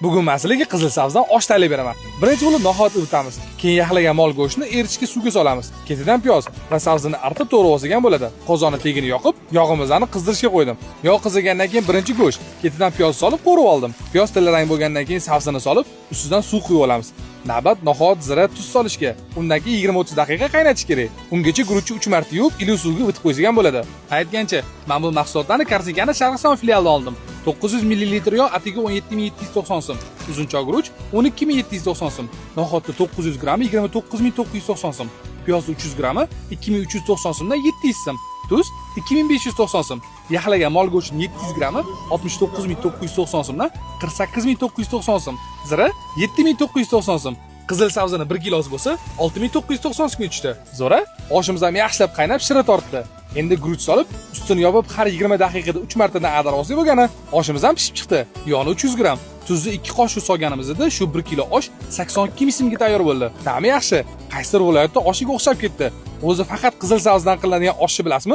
Bugun masalagi qizil sabzidan osh tayyorlab beraman. Birinchi bo'lib nohot o'tamiz. Keyin yaxlagan mol go'shtini eritishga suvga solamiz. Ketidan piyoz va sabzini artib to'g'ri olgan bo'ladi. Qozonni tegini yoqib, yog'imizni qizdirishga qo'ydim. Yog' qizigandan keyin birinchi go'sht, ketidan piyoz solib qo'rib oldim. Piyoz tillarang bo'lgandan keyin sabzini solib, ustidan suv quyib olamiz. Navbat nohot, zira, tuz solishga. Undan keyin 20-30 daqiqa qaynatish kerak. Ungacha guruchni 3 marta yuvib, iliq suvga vitib qo'ygan bo'ladi. Aytgancha, men bu mahsulotlarni Korsikani Sharqiston filialidan oldim. 900 ml yog' atiga 17790 so'm, uzunchoq guruch 12790 so'm, nohotni 900 grammi 29990 so'm, piyozni 300 grammi 2390 so'mdan 700 so'm, tuz 2590 so'm, yaxlagan mol go'shtini 700 grammi 69990 so'mdan 48990 so'm, zira 7990 so'm. Qizil sabzini 1 kilosi bo'lsa 6990 so'mga tushdi. Zo'ra, oshimiz ham yaxshilab qaynab, shira tortdi. Endi guruch solib, ustini yopib, har 20 daqiqada 3 martadan ag'darib olsak bo'lgani, oshimiz ham pishib chiqdi. Yog'ni 300 gram, tuzni 2 qoshiq solganimizda shu 1 kilo osh 82 ming so'mga tayyor bo'ldi. Ta'mi yaxshi. Qaysi viloyatda oshiga o'xshab ketdi. O'zi faqat qizil sabzidan qilinadigan oshni bilasizmi?